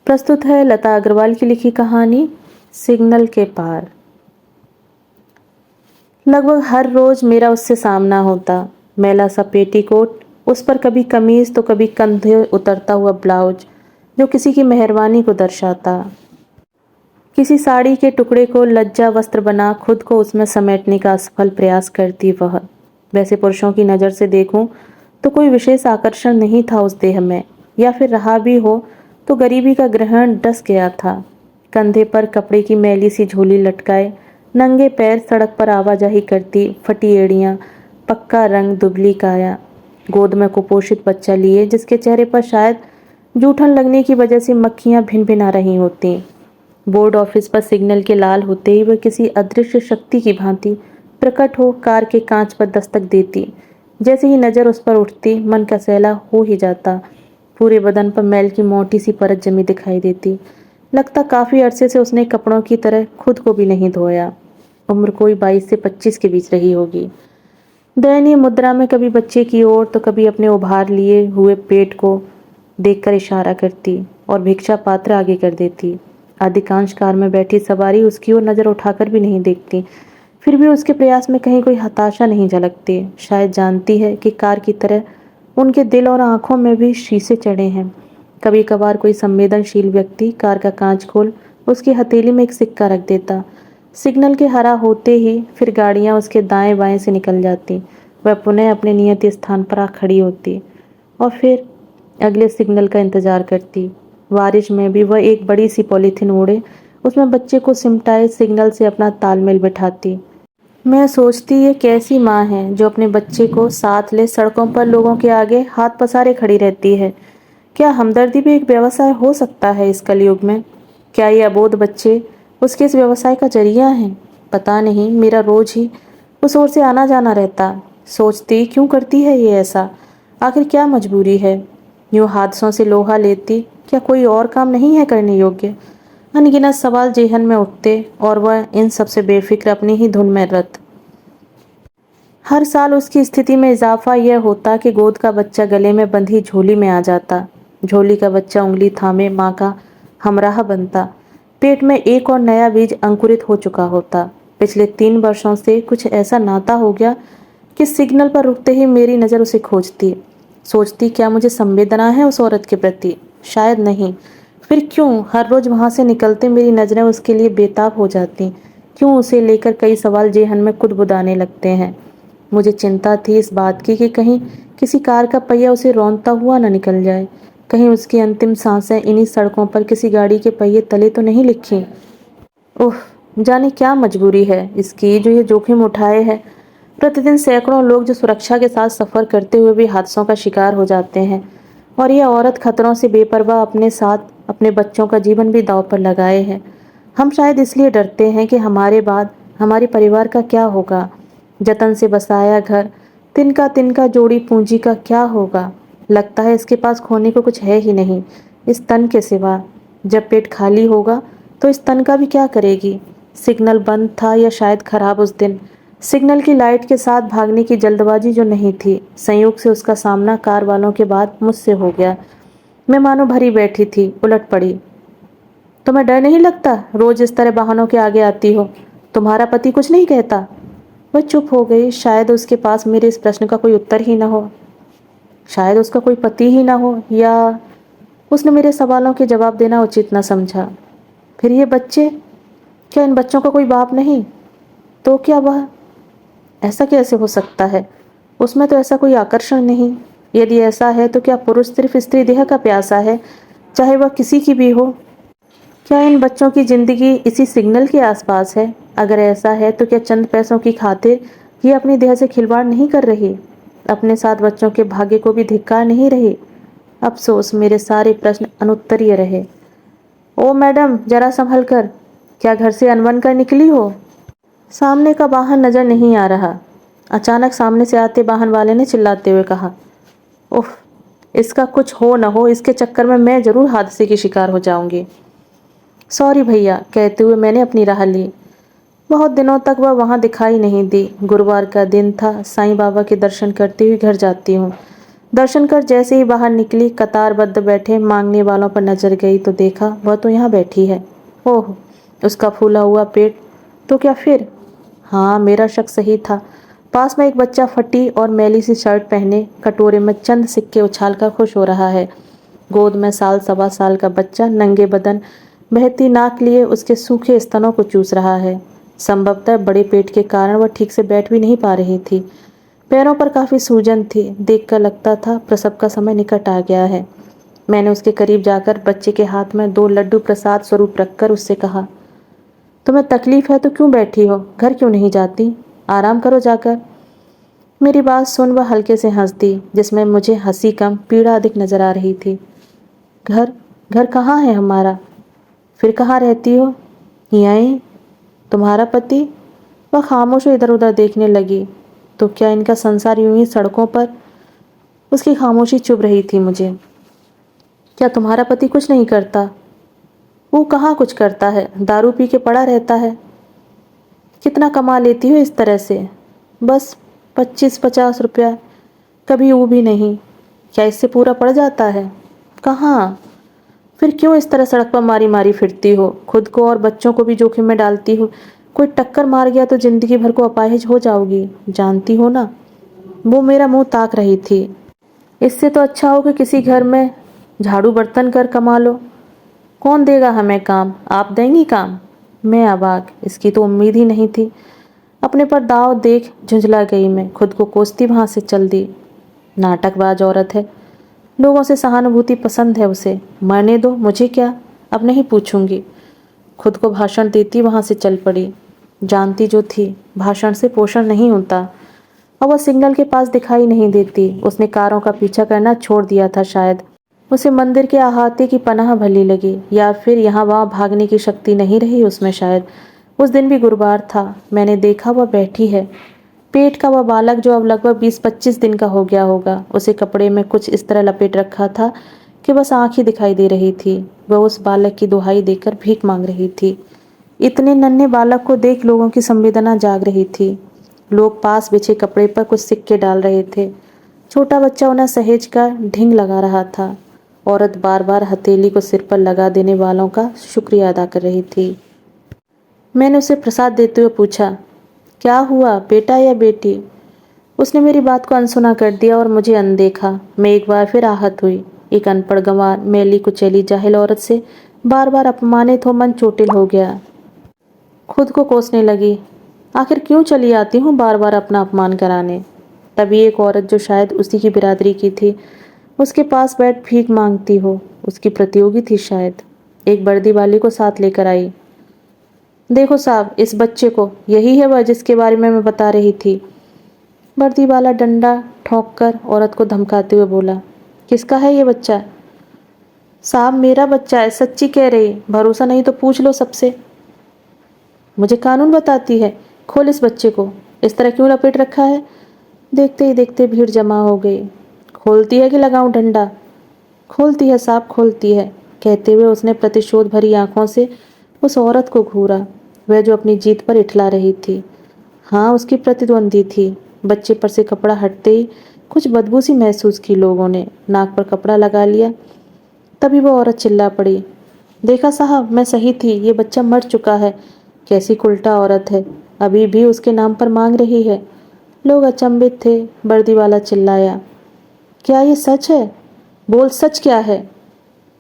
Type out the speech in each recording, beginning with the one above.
प्रस्तुत है लता अग्रवाल की लिखी कहानी सिग्नल के पार। लगभग हर रोज मेरा उससे सामना होता। मैला सा पेटीकोट, उस पर कभी कमीज तो कभी कंधे उतरता हुआ ब्लाउज जो किसी की मेहरबानी को दर्शाता। किसी साड़ी के टुकड़े को लज्जा वस्त्र बना खुद को उसमें समेटने का असफल प्रयास करती वह। वैसे पुरुषों की नज़र से देखूं तो कोई विशेष आकर्षण नहीं था उस देह में, या फिर रहा भी हो तो गरीबी का ग्रहण डस गया था। कंधे पर कपड़े की मैली सी झोली लटकाए, नंगे पैर सड़क पर आवाजाही करती, फटी एड़ियाँ, पक्का रंग, दुबली काया, गोद में कुपोषित बच्चा लिए जिसके चेहरे पर शायद जूठन लगने की वजह से मक्खियाँ भिन भिन आ रही होती। बोर्ड ऑफिस पर सिग्नल के लाल होते ही वह किसी अदृश्य शक्ति की भांति प्रकट हो कार के कांच पर दस्तक देती। जैसे ही नज़र उस पर उठती मन का सहला हो ही जाता। पूरे बदन पर मैल की मोटी सी परत जमी दिखाई देती। लगता काफ़ी अरसे से उसने कपड़ों की तरह खुद को भी नहीं धोया। उम्र कोई 22 से 25 के बीच रही होगी। दयनीय मुद्रा में कभी बच्चे की ओर तो कभी अपने उभार लिए हुए पेट को देखकर इशारा करती और भिक्षा पात्र आगे कर देती। अधिकांश कार में बैठी सवारी उसकी ओर नज़र उठाकर भी नहीं देखती, फिर भी उसके प्रयास में कहीं कोई हताशा नहीं झलकती। शायद जानती है कि कार की तरह उनके दिल और आंखों में भी शीशे चढ़े हैं। कभी कभार कोई संवेदनशील व्यक्ति कार का कांच खोल उसकी हथेली में एक सिक्का रख देता। सिग्नल के हरा होते ही फिर गाड़ियां उसके दाएं बाएं से निकल जाती। वह पुनः अपने नियत स्थान पर आ खड़ी होती और फिर अगले सिग्नल का इंतजार करती। बारिश में भी वह एक बड़ी सी पॉलीथीन ओढ़े उसमें बच्चे को सिमटाए सिग्नल से अपना तालमेल बिठाती। मैं सोचती ये कैसी माँ है जो अपने बच्चे को साथ ले सड़कों पर लोगों के आगे हाथ पसारे खड़ी रहती है। क्या हमदर्दी भी एक व्यवसाय हो सकता है इस कलयुग में? क्या ये अबोध बच्चे उसके इस व्यवसाय का जरिया हैं? पता नहीं, मेरा रोज ही उस ओर से आना जाना रहता। सोचती क्यों करती है ये ऐसा? आखिर क्या मजबूरी है? यूं हादसों से लोहा लेती, क्या कोई और काम नहीं है करने योग्य? अनगिनत सवाल जेहन में उठते और वह इन सबसे बेफिक्र अपनी ही धुन में रत। हर साल उसकी स्थिति में इजाफा यह होता कि गोद का बच्चा गले में बंधी झोली में आ जाता। झोली का बच्चा उंगली थामे माँ का हमराह बनता। पेट में एक और नया बीज अंकुरित हो चुका होता। पिछले 3 वर्षों से कुछ ऐसा नाता हो गया कि सिग्नल पर रुकते ही मेरी नज़र उसे खोजती। सोचती क्या मुझे संवेदना है उस औरत के प्रति? शायद नहीं। फिर क्यों हर रोज वहां से निकलते मेरी नजरें उसके लिए बेताब हो जाती? क्यों उसे लेकर कई सवाल जेहन में कुदबुदाने लगते हैं? मुझे चिंता थी इस बात की कि कहीं किसी कार का पहिया उसे रौंदता हुआ न निकल जाए। कहीं उसकी अंतिम सांसें इन्हीं सड़कों पर किसी गाड़ी के पहिए तले तो नहीं लिखी। उफ, जाने क्या मजबूरी है इसकी जो ये जोखिम उठाए है। प्रतिदिन सैकड़ों लोग जो सुरक्षा के साथ सफ़र करते हुए भी हादसों का शिकार हो जाते हैं, और यह औरत खतरों से बेपरवाह अपने साथ अपने बच्चों का जीवन भी दांव पर लगाए है। हम शायद इसलिए डरते हैं कि हमारे बाद हमारे परिवार का क्या होगा। जतन से बसाया घर, तिनका तिनका जोड़ी पूंजी का क्या होगा? लगता है इसके पास खोने को कुछ है ही नहीं इस तन के सिवा। जब पेट खाली होगा तो इस तन का भी क्या करेगी? सिग्नल बंद था या शायद खराब उस दिन। सिग्नल की लाइट के साथ भागने की जल्दबाजी जो नहीं थी, संयोग से उसका सामना कार वालों के बाद मुझसे हो गया। मैं मानो भरी बैठी थी, उलट पड़ी। तुम्हें डर नहीं लगता? रोज इस तरह वाहनों के आगे आती हो। तुम्हारा पति कुछ नहीं कहता? वह चुप हो गई। शायद उसके पास मेरे इस प्रश्न का कोई उत्तर ही न हो। शायद उसका कोई पति ही ना हो, या उसने मेरे सवालों के जवाब देना उचित न समझा। फिर ये बच्चे, क्या इन बच्चों का कोई बाप नहीं? तो क्या वह, ऐसा कैसे हो सकता है? उसमें तो ऐसा कोई आकर्षण नहीं। यदि ऐसा है तो क्या पुरुष सिर्फ स्त्री देह का प्यासा है, चाहे वह किसी की भी हो? क्या इन बच्चों की जिंदगी इसी सिग्नल के आसपास है? अगर ऐसा है तो क्या चंद पैसों की खातिर ये अपनी देह से खिलवाड़ नहीं कर रही? अपने साथ बच्चों के भाग्य को भी धिक्कार नहीं रही? अफसोस मेरे सारे प्रश्न अनुत्तरीय रहे। ओ मैडम, जरा संभल कर, क्या घर से अनबन कर निकली हो? सामने का वाहन नजर नहीं आ रहा। अचानक सामने से आते वाहन वाले ने चिल्लाते हुए कहा। उफ, इसका कुछ हो न हो, इसके चक्कर में मैं जरूर हादसे की शिकार हो जाऊंगी। सॉरी भैया, कहते हुए मैंने अपनी राह ली। बहुत दिनों तक वह वहाँ दिखाई नहीं दी। गुरुवार का दिन था, साईं बाबा के दर्शन करते हुए घर जाती हूँ। दर्शन कर जैसे ही बाहर निकली, कतारबद्ध बैठे मांगने वालों पर नजर गई तो देखा वह तो यहाँ बैठी है। ओह, उसका फूला हुआ पेट। तो क्या फिर? हाँ, मेरा शक सही था। पास में एक बच्चा फटी और मैली सी शर्ट पहने कटोरे में चंद सिक्के उछालकर खुश हो रहा है। गोद में साल सवा साल का बच्चा नंगे बदन बहती नाक लिए उसके सूखे स्तनों को चूस रहा है। संभवतः बड़े पेट के कारण वह ठीक से बैठ भी नहीं पा रही थी। पैरों पर काफी सूजन थी। देखकर लगता था प्रसव का समय निकट आ गया है। मैंने उसके करीब जाकर बच्चे के हाथ में 2 लड्डू प्रसाद स्वरूप रखकर उससे कहा, तुम्हें तकलीफ है तो क्यों बैठी हो? घर क्यों नहीं जाती? आराम करो जाकर। मेरी बात सुन वह हल्के से हंस दी, जिसमें मुझे हंसी कम पीड़ा अधिक नजर आ रही थी। घर? घर कहाँ है हमारा? फिर कहाँ रहती हो? यहीं। तुम्हारा पति? वह खामोश इधर उधर देखने लगी। तो क्या इनका संसार यूं ही सड़कों पर? उसकी खामोशी चुभ रही थी मुझे। क्या तुम्हारा पति कुछ नहीं करता? वो कहाँ कुछ करता है, दारू पी के पड़ा रहता है। कितना कमा लेती हो इस तरह से? बस 25-50 रुपया। कभी वो भी नहीं। क्या इससे पूरा पड़ जाता है? कहाँ? फिर क्यों इस तरह सड़क पर मारी मारी फिरती हो? खुद को और बच्चों को भी जोखिम में डालती हो। कोई टक्कर मार गया तो जिंदगी भर को अपाहिज हो जाओगी, जानती हो ना। वो मेरा मुंह ताक रही थी। इससे तो अच्छा हो कि किसी घर में झाड़ू बर्तन कर कमा लो। कौन देगा हमें काम? आप देंगी काम? मैं अबाक, इसकी तो उम्मीद ही नहीं थी। अपने पर दाव देख झुंझला गई मैं, खुद को कोसती वहां से चल दी। नाटकबाज औरत है। लोगों से सहानुभूति पसंद है उसे। मरने दो, मुझे क्या, अब नहीं पूछूंगी। खुद को भाषण देती वहां से चल पड़ी। जानती जो थी भाषण से पोषण नहीं होता। अब वह सिग्नल के पास दिखाई नहीं देती। उसने कारों का पीछा करना छोड़ दिया था शायद। उसे मंदिर के अहाते की पनाह भली लगी, या फिर यहाँ वहाँ भागने की शक्ति नहीं रही उसमें शायद। उस दिन भी गुरुवार था। मैंने देखा वह बैठी है। पेट का वह बालक जो अब लगभग 20-25 दिन का हो गया होगा, उसे कपड़े में कुछ इस तरह लपेट रखा था कि बस आँख ही दिखाई दे रही थी। वह उस बालक की दुहाई देकर भीख मांग रही थी। इतने नन्हे बालक को देख लोगों की संवेदना जाग रही थी। लोग पास बिछे कपड़े पर कुछ सिक्के डाल रहे थे। छोटा बच्चा उन्हें सहेज कर ढींग लगा रहा था। औरत बार बार हथेली को सिर पर लगा देने वालों का शुक्रिया अदा कर रही थी। मैंने उसे प्रसाद देते हुए पूछा, क्या हुआ, बेटा या बेटी? उसने मेरी बात को अनसुना कर दिया और मुझे अनदेखा। मैं एक बार फिर आहत हुई। एक अनपढ़ गंवार मैली कुचैली जाहिल औरत से बार बार अपमानित हो मन चोटिल हो गया। खुद को कोसने लगी। आखिर क्यों चली आती हूँ बार बार अपना अपमान कराने? तभी एक औरत जो शायद उसी की बिरादरी की थी, उसके पास बैठ भीख मांगती हो, उसकी प्रतियोगी थी शायद, एक वर्दी वाले को साथ लेकर आई। देखो साहब, इस बच्चे को, यही है वह जिसके बारे में मैं बता रही थी। वर्दी वाला डंडा ठोंक कर औरत को धमकाते हुए बोला, किसका है ये बच्चा? साहब, मेरा बच्चा है, सच्ची कह रही। भरोसा नहीं तो पूछ लो सबसे। मुझे कानून बताती है। खोल इस बच्चे को। इस तरह क्यों लपेट रखा है? देखते ही देखते भीड़ जमा हो गई। खोलती है कि लगाऊं डंडा? खोलती है साहब, खोलती है। कहते हुए उसने प्रतिशोध भरी आंखों से उस औरत को घूरा, वह जो अपनी जीत पर इठला रही थी। हाँ, उसकी प्रतिद्वंदी थी। बच्चे पर से कपड़ा हटते ही कुछ बदबू सी महसूस की लोगों ने। नाक पर कपड़ा लगा लिया। तभी वह औरत चिल्ला पड़ी, देखा साहब, मैं सही थी, ये बच्चा मर चुका है। कैसी उल्टा औरत है, अभी भी उसके नाम पर मांग रही है। लोग अचंभित थे। वर्दी वाला चिल्लाया, क्या ये सच है? बोल, सच क्या है?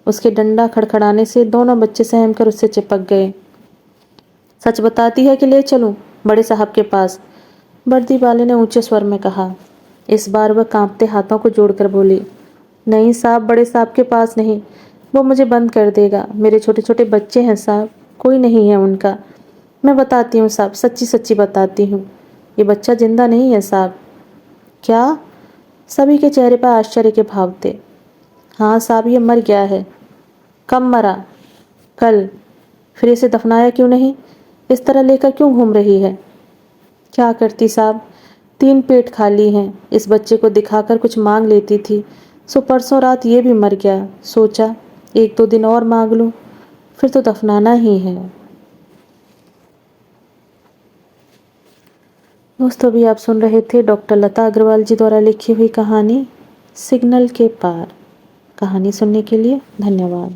उसके डंडा खड़खड़ाने से दोनों बच्चे सहम कर उससे चिपक गए। सच बताती है कि ले चलूं बड़े साहब के पास? वर्दी वाले ने ऊंचे स्वर में कहा। इस बार वह कांपते हाथों को जोड़कर बोली, नहीं साहब, बड़े साहब के पास नहीं। वो मुझे बंद कर देगा। मेरे छोटे छोटे बच्चे हैं साहब, कोई नहीं है उनका। मैं बताती हूँ साहब, सच्ची सच्ची बताती हूँ। ये बच्चा जिंदा नहीं है साहब। क्या? सभी के चेहरे पर आश्चर्य के भाव थे। हाँ साहब, ये मर गया है। कब मरा? कल। फिर इसे दफनाया क्यों नहीं? इस तरह लेकर क्यों घूम रही है? क्या करती साहब, 3 पेट खाली हैं। इस बच्चे को दिखाकर कुछ मांग लेती थी। सो परसों रात ये भी मर गया। सोचा 1-2 दिन और मांग लूं, फिर तो दफनाना ही है। दोस्तों, भी आप सुन रहे थे डॉक्टर लता अग्रवाल जी द्वारा लिखी हुई कहानी सिग्नल के पार। कहानी सुनने के लिए धन्यवाद।